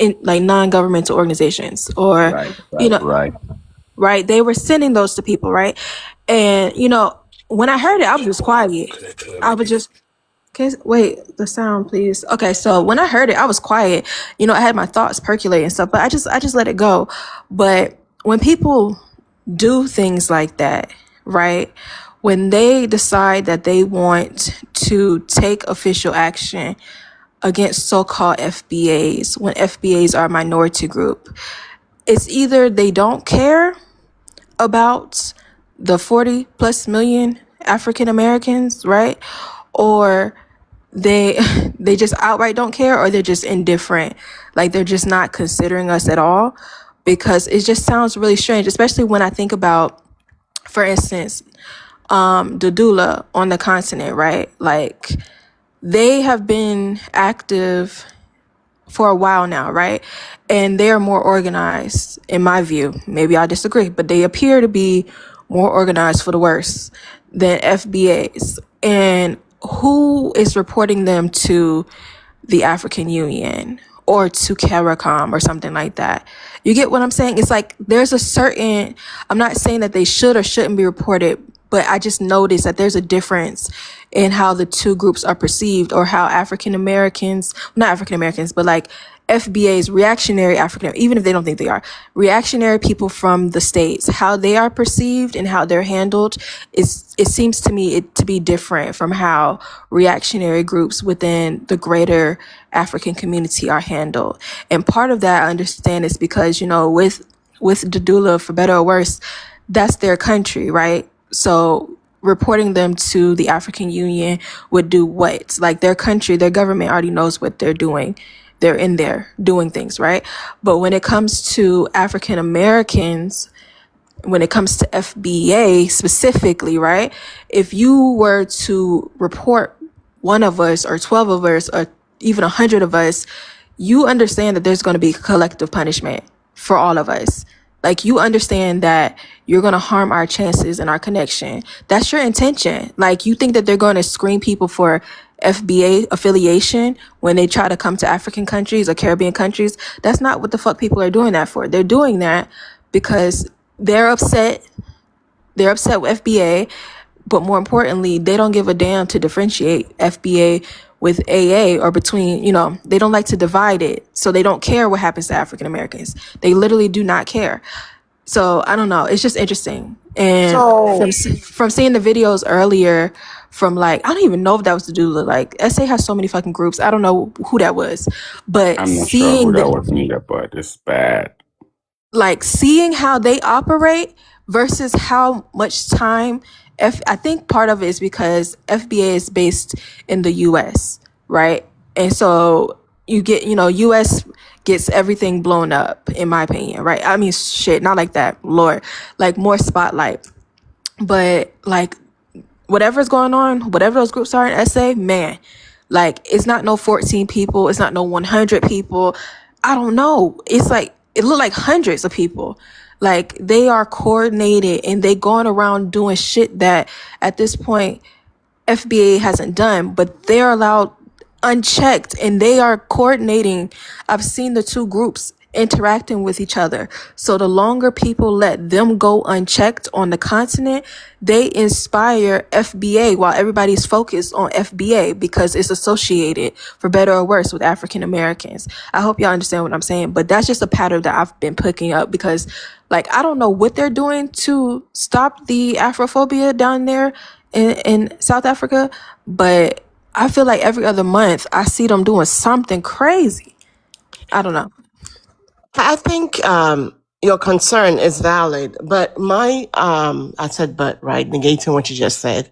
in like non-governmental organizations or, Right, you right, know, right. right? They were sending those to people, right? And, when I heard it, I was just quiet. I was just, wait, the sound, please. Okay, so when I heard it, I was quiet. I had my thoughts percolate and stuff, but I just let it go. But when people do things like that, right? When they decide that they want to take official action against so-called FBAs, when FBAs are a minority group, it's either they don't care about the 40 plus million African Americans, right? Or they they just outright don't care, or they're just indifferent. Like they're just not considering us at all, because it just sounds really strange, especially when I think about, for instance, the doula on the continent, right? Like they have been active for a while now, right? And they are more organized, in my view. Maybe I disagree, but they appear to be more organized for the worse than FBAs. And who is reporting them to the African Union or to CARICOM or something like that? You get what I'm saying? It's like there's a certain, I'm not saying that they should or shouldn't be reported, but I just noticed that there's a difference in how the two groups are perceived, or how African Americans, not African Americans, but like FBAs, reactionary African, even if they don't think they are, reactionary people from the States, how they are perceived and how they're handled it seems to me to be different from how reactionary groups within the greater African community are handled. And part of that I understand is because, with the doula, for better or worse, that's their country, right? So reporting them to the African Union would do what? Like their country, their government already knows what they're doing. They're in there doing things, right? But when it comes to African Americans, when it comes to FBA specifically, right? If you were to report one of us or 12 of us or even 100 of us, you understand that there's going to be collective punishment for all of us. Like you understand that you're going to harm our chances and our connection. That's your intention. Like you think that they're going to screen people for FBA affiliation when they try to come to African countries or Caribbean countries. That's not what the fuck people are doing that for. They're doing that because they're upset. They're upset with FBA, but more importantly, they don't give a damn to differentiate FBA with AA, or between, they don't like to divide it. So they don't care what happens to African Americans. They literally do not care. So I don't know. It's just interesting. And So from seeing the videos earlier, from like, I don't even know if that was the doula. Like SA has so many fucking groups. I don't know who that was, but I'm not sure who seeing that was neither, but it's bad. like seeing how they operate versus how much time I think part of it is because FBA is based in the US, right? And so you get, US gets everything blown up, in my opinion, right? I mean, shit, not like that, Lord, like more spotlight. But like whatever's going on, whatever those groups are in SA, man, like it's not no 14 people, it's not no 100 people. I don't know. It's like it looked like hundreds of people. Like they are coordinated and they going around doing shit that at this point FBA hasn't done, but they're allowed unchecked and they are coordinating. I've seen the two groups interacting with each other. So the longer people let them go unchecked on the continent, they inspire FBA while everybody's focused on FBA because it's associated, for better or worse, with African Americans. I hope y'all understand what I'm saying, but that's just a pattern that I've been picking up because like I don't know what they're doing to stop the Afrophobia down there in South Africa, but I feel like every other month I see them doing something crazy. I don't know. I think your concern is valid, but I said but, right, negating what you just said.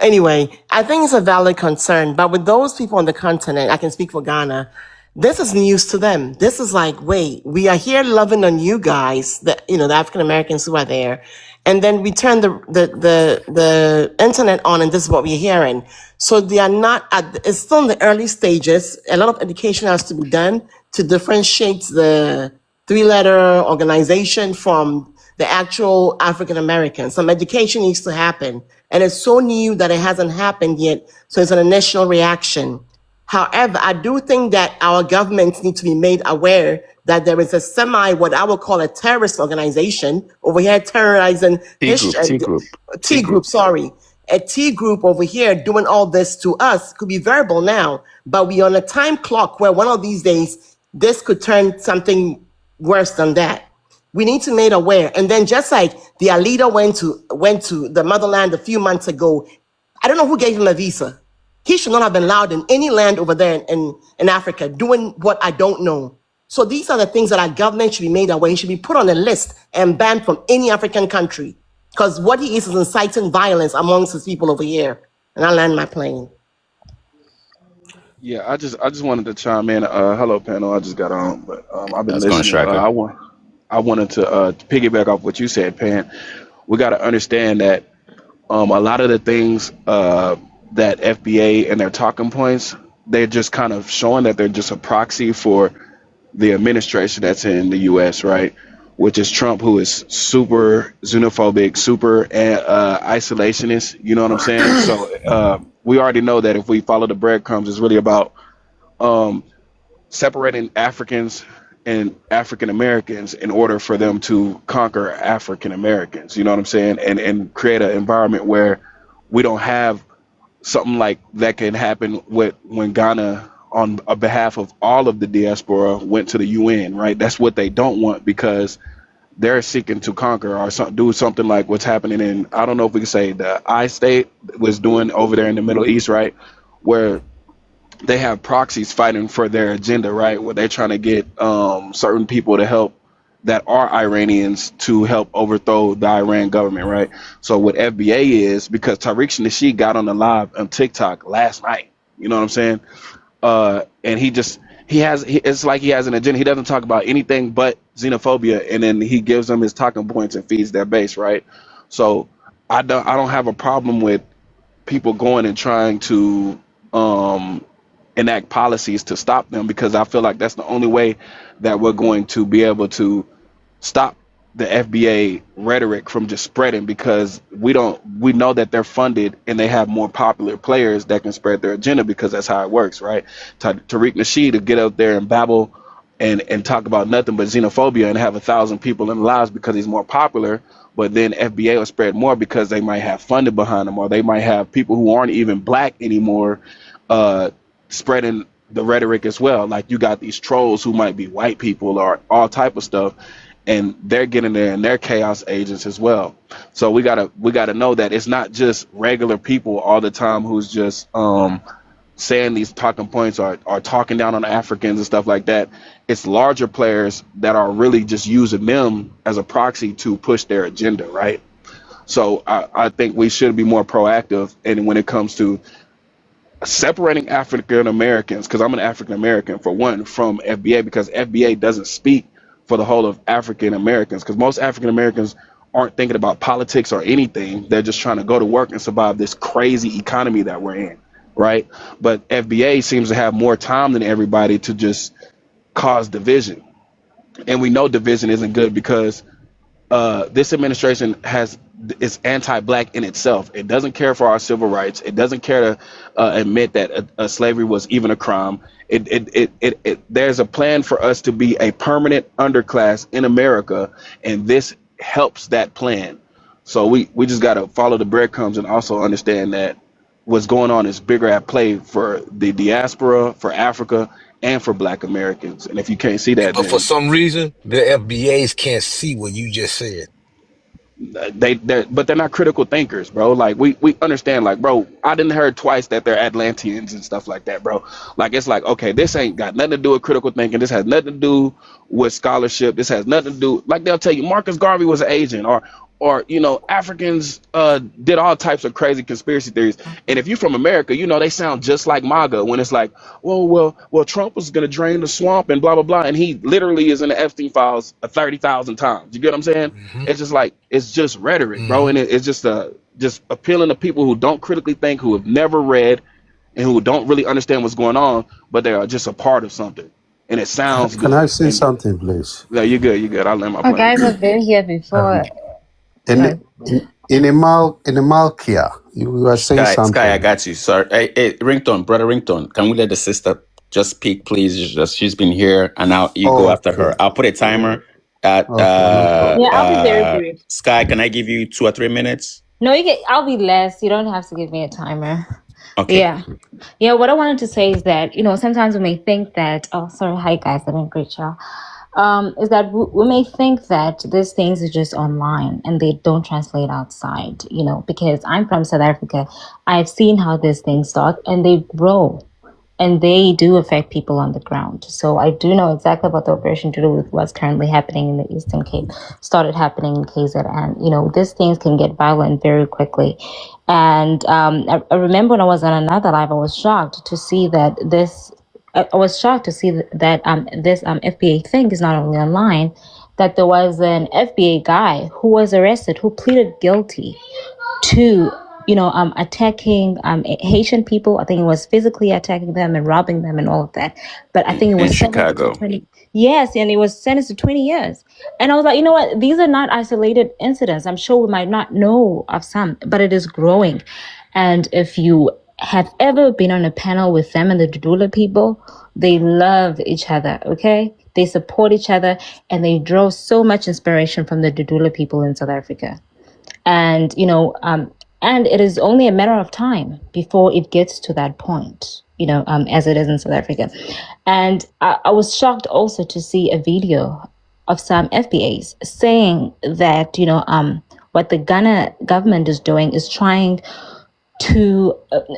Anyway, I think it's a valid concern, but with those people on the continent, I can speak for Ghana, this is news to them. This is like, wait, we are here loving on you guys, the African Americans who are there. And then we turn the internet on and this is what we're hearing. So they are not it's still in the early stages. A lot of education has to be done to differentiate the three-letter organization from the actual African Americans. Some education needs to happen. And it's so new that it hasn't happened yet. So it's an initial reaction. However, I do think that our governments need to be made aware that there is a what I would call a terrorist organization over here terrorizing T group, T group, T T group, group. sorry. A T group over here doing all this to us. Could be verbal now, but we on a time clock where one of these days this could turn something worse than that. We need to make aware. And then just like their leader went to the motherland a few months ago, I don't know who gave him a visa. He should not have been allowed in any land over there in Africa doing what I don't know. So these are the things that our government should be made aware. He should be put on a list and banned from any African country. Because what he is inciting violence amongst his people over here. And I land my plane. Yeah, I just wanted to chime in. Hello, panel. I just got on, but I've been That's going listening. striker. I wanted to piggyback off what you said, Pan. We got to understand that a lot of the things that FBA and their talking points, they're just kind of showing that they're just a proxy for the administration that's in the U.S., right? Which is Trump, who is super xenophobic, super isolationist. You know what I'm saying? So we already know that if we follow the breadcrumbs, it's really about separating Africans and African Americans in order for them to conquer African Americans. You know what I'm saying? And create an environment where we don't have something like that can happen with when Ghana on behalf of all of the diaspora went to the UN, right? That's what they don't want, because they're seeking to conquer or do something like what's happening in, I don't know if we can say the I state was doing over there in the Middle East, right? Where they have proxies fighting for their agenda, right? Where they're trying to get certain people to help that are Iranians to help overthrow the Iran government, right? So what FBA is, because Tariq Nasheed got on the live on TikTok last night, you know what I'm saying? And it's like he has an agenda. He doesn't talk about anything but xenophobia, and then he gives them his talking points and feeds their base, right? So I don't have a problem with people going and trying to enact policies to stop them, because I feel like that's the only way that we're going to be able to stop the FBA rhetoric from just spreading, because we know that they're funded and they have more popular players that can spread their agenda, because that's how it works, right? Tariq Nasheed to get out there and babble and talk about nothing but xenophobia and have 1,000 people in lives because he's more popular, but then FBA will spread more because they might have funded behind them, or they might have people who aren't even black anymore spreading the rhetoric as well. Like you got these trolls who might be white people or all type of stuff, and they're getting there and they're chaos agents as well. So we gotta know that it's not just regular people all the time who's just saying these talking points or talking down on Africans and stuff like that. It's larger players that are really just using them as a proxy to push their agenda, right? So I think we should be more proactive, and when it comes to separating African Americans, because I'm an African American for one, from FBA, because FBA doesn't speak for the whole of African Americans, because most African Americans aren't thinking about politics or anything. They're just trying to go to work and survive this crazy economy that we're in, right? But FBA seems to have more time than everybody to just cause division, and we know division isn't good, because this administration is anti-black in itself. It doesn't care for our civil rights. It doesn't care to admit that slavery was even a crime. There's a plan for us to be a permanent underclass in America, and this helps that plan. So we just got to follow the breadcrumbs and also understand that what's going on is bigger at play for the diaspora, for Africa, and for Black Americans. And if you can't see that, But for then some reason, the FBAs can't see what you just said. but they're not critical thinkers, bro. Like we understand, like, bro, I didn't heard twice that they're Atlanteans and stuff like that, bro. Like, it's like, okay, this ain't got nothing to do with critical thinking. This has nothing to do with scholarship. This has nothing to do, like, they'll tell you Marcus Garvey was an agent, or you know, Africans did all types of crazy conspiracy theories. And if you're from America, you know, they sound just like MAGA, when it's like, well, Trump was gonna drain the swamp and blah blah blah, and he literally is in the Epstein files 30,000 times. You get what I'm saying? Mm-hmm. It's just like, it's just rhetoric, bro, Mm-hmm. and it's just appealing to people who don't critically think, who have never read, and who don't really understand what's going on, but they are just a part of something, and it sounds Can I good. say And something, please? yeah, you're good. I'll land my Oh, plane. guys, I've been here before. In Sorry. in Malkia, You are saying Sky, I something. got you. Sorry. Hey, Ringtone, brother Ringtone, can we let the sister just speak, please? She's been here, and now you go after Okay. her. I'll put a timer at Okay, no Yeah, problem. I'll be very brief. Sky. Can I give you 2 or 3 minutes? No, you get. I'll be less. You don't have to give me a timer. Okay. Yeah, yeah. What I wanted to say is that sometimes we may think that. Oh, sorry. Hi guys, I did a great job. Is that we may think that these things are just online and they don't translate outside. Because I'm from South Africa, I've seen how these things start and they grow. And they do affect people on the ground. So I do know exactly about the operation to do with what's currently happening in the Eastern Cape, started happening in KZN. These things can get violent very quickly. And I remember when I was on another live, I was shocked to see that this FBA thing is not only online, that there was an FBA guy who was arrested, who pleaded guilty to attacking Haitian people. I think it was physically attacking them and robbing them and all of that. But I think it In was sentenced to Chicago. 20. Yes, and it was sentenced to 20 years. And I was like, you know what? These are not isolated incidents. I'm sure we might not know of some, but it is growing. And if you have ever been on a panel with them and the Dudula people, they love each other, okay? They support each other, and they draw so much inspiration from the Dudula people in South Africa. And and it is only a matter of time before it gets to that point, as it is in South Africa. And I was shocked also to see a video of some FBAs saying that what the Ghana government is doing is trying to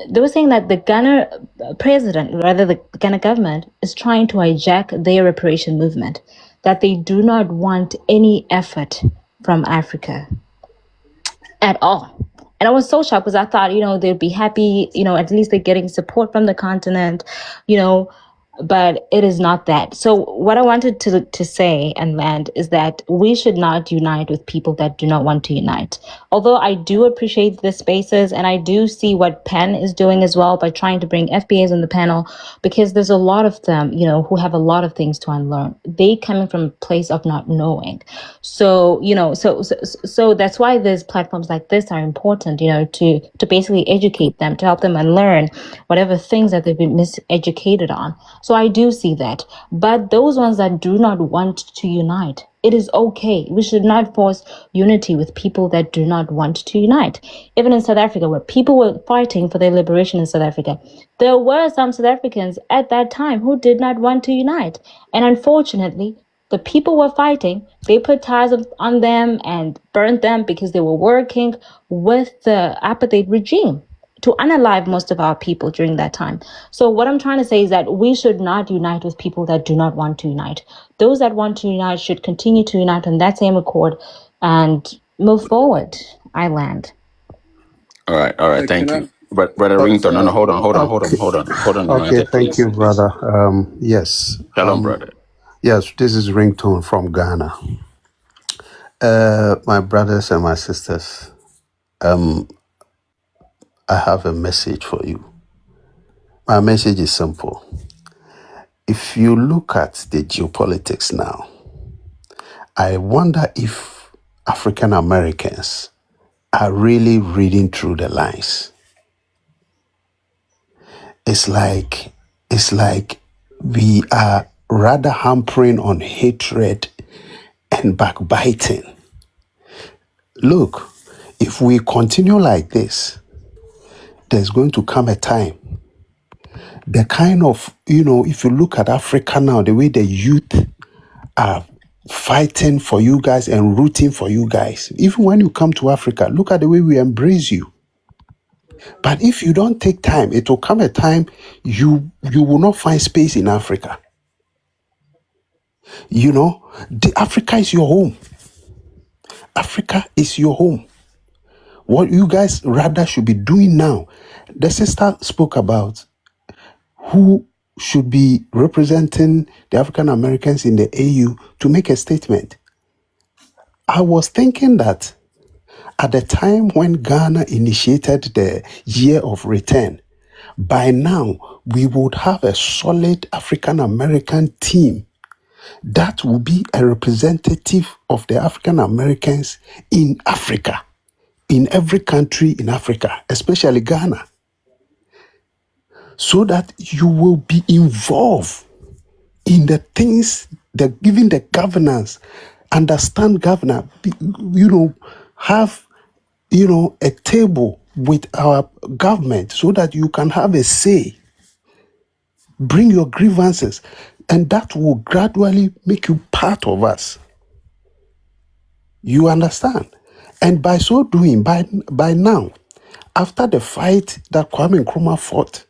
they were saying that the Ghana president, rather the Ghana government, is trying to hijack their reparation movement, that they do not want any effort from Africa at all. And I was so shocked because I thought, they'd be happy, at least they're getting support from the continent, but it is not that. So what I wanted to say and land is that we should not unite with people that do not want to unite. Although I do appreciate the spaces, and I do see what PEN is doing as well by trying to bring FBAs on the panel, because there's a lot of them, who have a lot of things to unlearn. They coming from a place of not knowing. So, so that's why there's platforms like this are important, to basically educate them, to help them unlearn whatever things that they've been miseducated on. So I do see that. But those ones that do not want to unite, it is okay. We should not force unity with people that do not want to unite. Even in South Africa, where people were fighting for their liberation in South Africa, there were some South Africans at that time who did not want to unite. And unfortunately, the people were fighting. They put tires on them and burned them because they were working with the apartheid regime to unalive most of our people during that time. So what I'm trying to say is that we should not unite with people that do not want to unite. Those that want to unite should continue to unite on that same accord and move forward. I land. All right. Thank you. But brother Ringtone, no, hold on a Okay, minute, thank please. you, brother. Yes. Shalom, brother. Yes, this is Ringtone from Ghana. My brothers and my sisters, I have a message for you. My message is simple. If you look at the geopolitics now, I wonder if African Americans are really reading through the lines. It's like we are rather hampering on hatred and backbiting. Look, if we continue like this, there's going to come a time. The kind of, if you look at Africa now, the way the youth are fighting for you guys and rooting for you guys. Even when you come to Africa, look at the way we embrace you. But if you don't take time, it will come a time you will not find space in Africa. Africa is your home. Africa is your home. What you guys rather should be doing now, the sister spoke about who should be representing the African Americans in the AU to make a statement. I was thinking that at the time when Ghana initiated the year of return, by now we would have a solid African American team that will be a representative of the African Americans in Africa. in every country in Africa, especially Ghana, so that you will be involved in the things that giving the governance, understand governance, have, a table with our government so that you can have a say, bring your grievances, and that will gradually make you part of us. You understand? And by so doing, by now, after the fight that Kwame Nkrumah fought,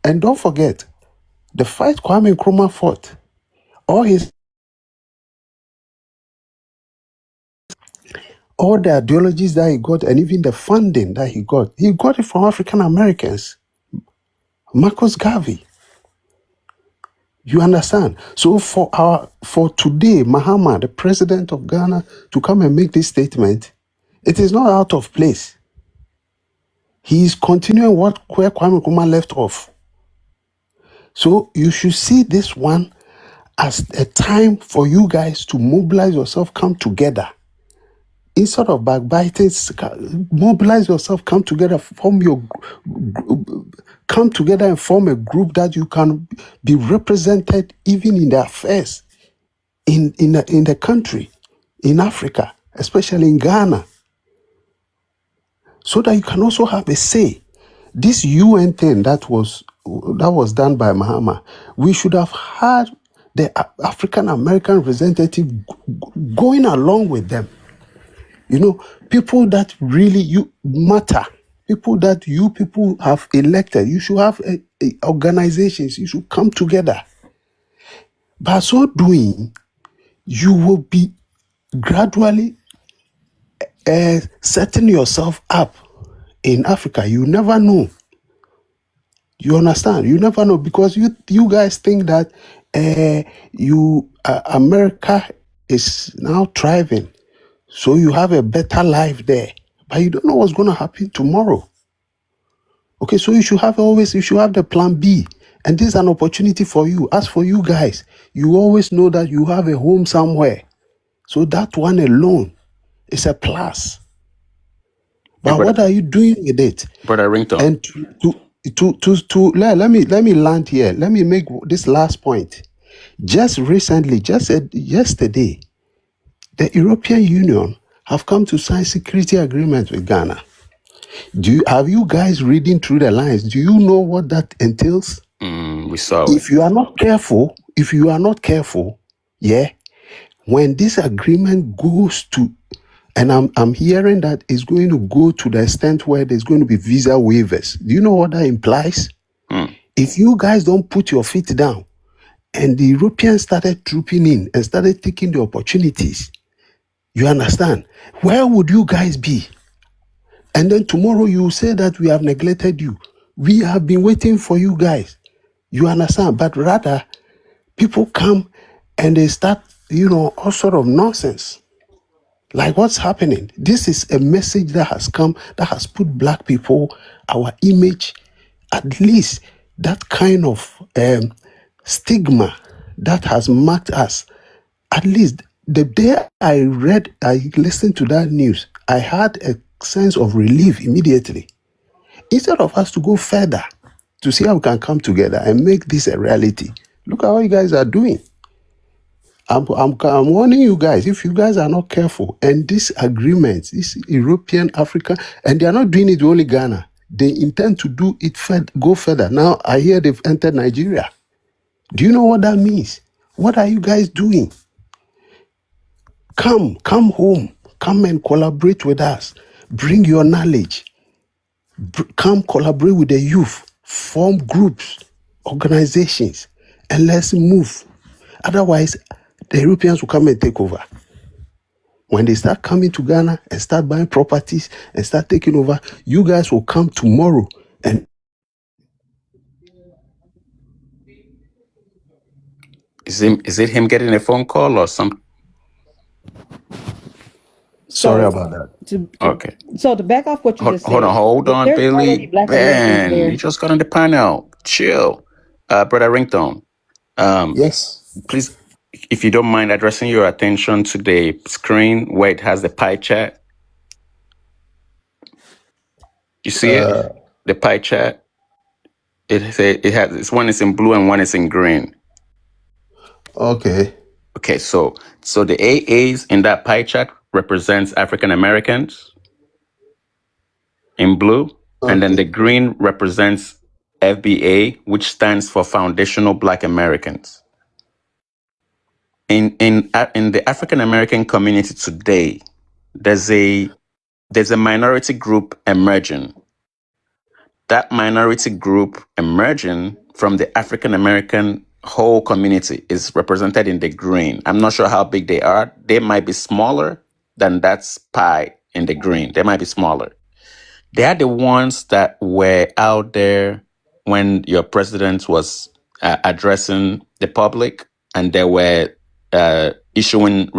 and don't forget, the fight Kwame Nkrumah fought, all the ideologies that he got, and even the funding that he got it from African Americans. Marcus Garvey. You understand? So for today, Mahama, the president of Ghana, to come and make this statement, it is not out of place. He is continuing where Kwame Nkrumah left off. So you should see this one as a time for you guys to mobilize yourself, come together. Instead of backbiting, mobilize yourself, come together, come together and form a group that you can be represented even in the affairs in the country, in Africa, especially in Ghana, so that you can also have a say. This UN thing that was done by Mahama, we should have had the African American representative going along with them. People that really matter, people that you people have elected. You should have organizations. You should come together. By so doing, you will be gradually setting yourself up in Africa. You never know. You understand? You never know, because you guys think that America is now thriving, so you have a better life there, but you don't know what's going to happen tomorrow. Okay, so you should have the plan B, and this is an opportunity for you. As for you guys, you always know that you have a home somewhere, so that one alone is a plus. But what are you doing with it? Brother Rington. And let me land here. Let me make this last point. Just recently, just yesterday, the European Union have come to sign security agreement with Ghana. Have you guys reading through the lines? Do you know what that entails? We saw If you are not careful, yeah, when this agreement goes to, and I'm hearing that it's going to go to the extent where there's going to be visa waivers. Do you know what that implies? If you guys don't put your feet down, and the Europeans started trooping in and started taking the opportunities, you understand, where would you guys be? And then tomorrow you say that we have neglected you. We have been waiting for you guys. You understand? But rather, people come and they start, all sort of nonsense. Like what's happening? This is a message that has come, that has put black people, our image, at least that kind of stigma that has marked us. At least the day I listened to that news, I had a sense of relief immediately. Instead of us to go further to see how we can come together and make this a reality, look at what you guys are doing. I'm warning you guys, if you guys are not careful, and this agreement, this European, Africa, and they are not doing it only Ghana, they intend to do it go further. Now I hear they've entered Nigeria. Do you know what that means? What are you guys doing? Come home. Come and collaborate with us. Bring your knowledge. Come collaborate with the youth. Form groups, organizations, and let's move. Otherwise, the Europeans will come and take over. When they start coming to Ghana and start buying properties and start taking over, you guys will come tomorrow and... Is it him getting a phone call or some? Sorry about that. Okay. So to back off what you just said, Hold on, there's already Billy. Black Americans there. You just got on the panel. Chill. Brother Rington. Yes. Please, if you don't mind addressing your attention to the screen where it has the pie chart. You see it? The pie chart. It has this one is in blue and one is in green. Okay. Okay, so the AAs in that pie chart represents African Americans in blue, and then Okay. the green represents FBA, which stands for Foundational Black Americans. In the African American community today, there's a minority group emerging. That minority group emerging from the African American whole community is represented in the green. I'm not sure how big they are. They might be smaller than that pie in the green. They might be smaller. They are the ones that were out there when your president was addressing the public, and they were issuing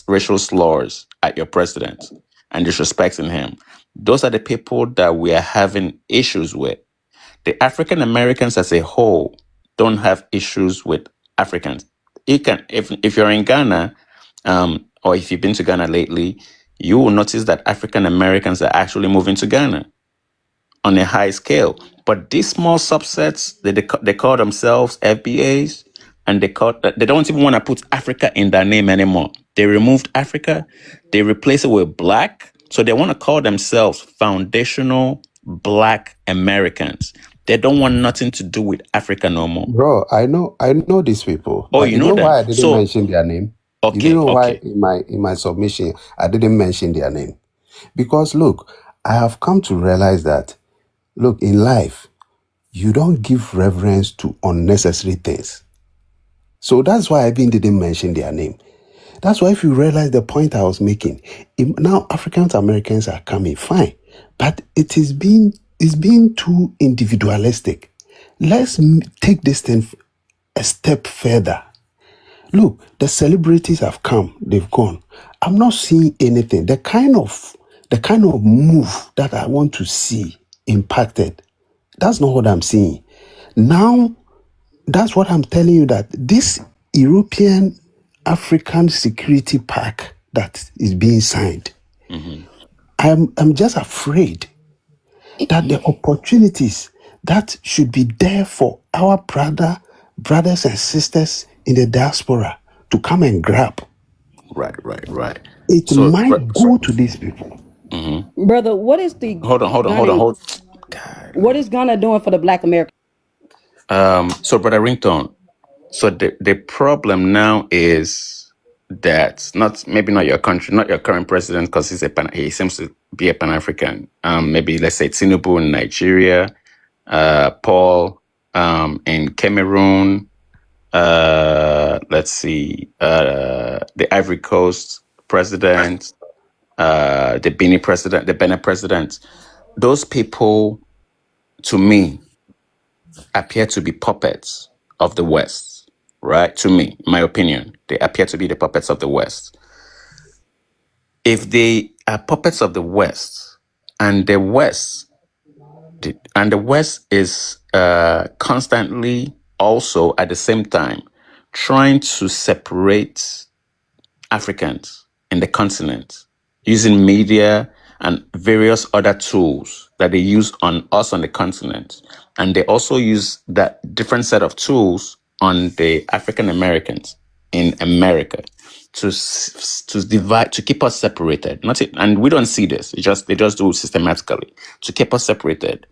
racial slurs at your president and disrespecting him. Those are the people that we are having issues with. The African Americans as a whole don't have issues with Africans. You can, if you're in Ghana, or if you've been to Ghana lately, you will notice that African Americans are actually moving to Ghana on a high scale. But these small subsets, they call themselves FBAs, and they don't even want to put Africa in their name anymore. They removed Africa, they replace it with Black, so they want to call themselves Foundational Black Americans. They don't want nothing to do with Africa no more. Bro, I know these people. Oh, But you know them. why I didn't So mention their name? okay, You know why okay. in my submission I didn't mention their name? Because look, I have come to realize that look, in life, you don't give reverence to unnecessary things. So that's why I even didn't mention their name. That's why if you realize the point I was making, now African Americans are coming, fine. But it's being too individualistic. Let's take this thing a step further. Look, the celebrities have come, they've gone. I'm not seeing anything. The kind of move that I want to see impacted, that's not what I'm seeing. Now, that's what I'm telling you, that this European African Security Pact that is being signed, I'm just afraid that the opportunities that should be there for our brothers and sisters in the diaspora to come and grab, Right. it So, might go to these people. Brother, what is the hold on. what is Ghana doing for the Black American? So Brother Ringtone, so the problem now is that maybe not your country, not your current president, because he seems to be a Pan-African. Maybe let's say Tinubu in Nigeria, Paul in Cameroon, let's see, the Ivory Coast president, the Benin president. Those people, to me, appear to be puppets of the West, right? To me, in my opinion, they appear to be the puppets of the West. If they are puppets of the West, and the West is constantly also at the same time trying to separate Africans in the continent using media and various other tools that they use on us on the continent. And they also use that different set of tools on the African Americans in America to divide, to keep us separated. And we don't see this. They just do it systematically to keep us separated.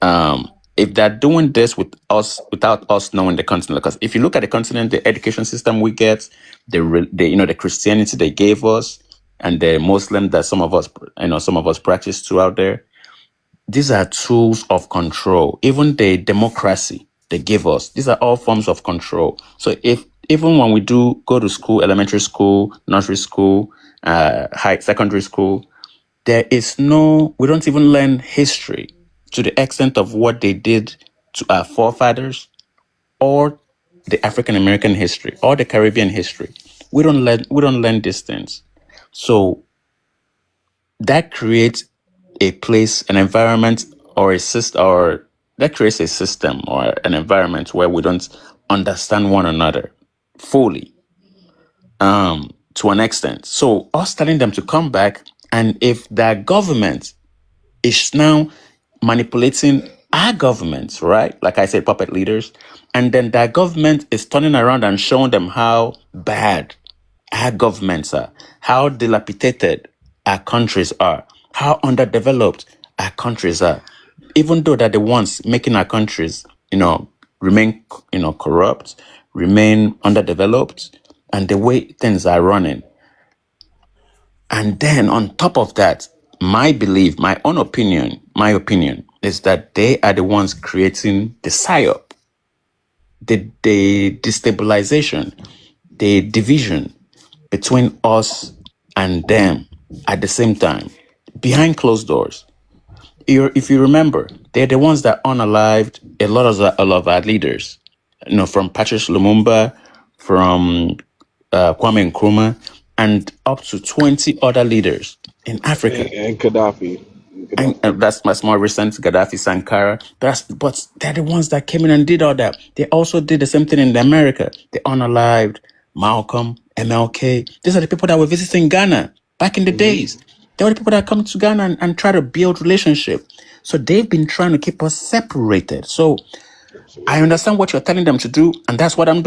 If they're doing this with us without us knowing the continent, because if you look at the continent, the education system we get, the Christianity they gave us, and the Muslim that some of us practice throughout there, these are tools of control. Even the democracy they give us, these are all forms of control. So even when we do go to school, elementary school, nursery school, secondary school, we don't even learn history to the extent of what they did to our forefathers, or the African American history, or the Caribbean history. We don't learn these things. So that creates a place, an environment, or a system, or that creates a system or an environment where we don't understand one another fully, to an extent. So us telling them to come back, and if their government is now manipulating our governments, right? Like I said, puppet leaders. And then that government is turning around and showing them how bad our governments are, how dilapidated our countries are, how underdeveloped our countries are. Even though they're the ones making our countries, remain, corrupt, remain underdeveloped, and the way things are running. And then on top of that, my belief, my opinion is that they are the ones creating the psyop, the destabilization, the division between us and them at the same time, behind closed doors. If you remember, they're the ones that unalived a lot of our leaders, from Patrice Lumumba, from Kwame Nkrumah, and up to 20 other leaders in Africa. And Gaddafi. And that's more recent, Gaddafi, Sankara. But they're the ones that came in and did all that. They also did the same thing in America. They unalived Malcolm, MLK. These are the people that were visiting Ghana back in the days. They were the people that come to Ghana and try to build relationship. So they've been trying to keep us separated. So I understand what you're telling them to do, and that's what I'm doing.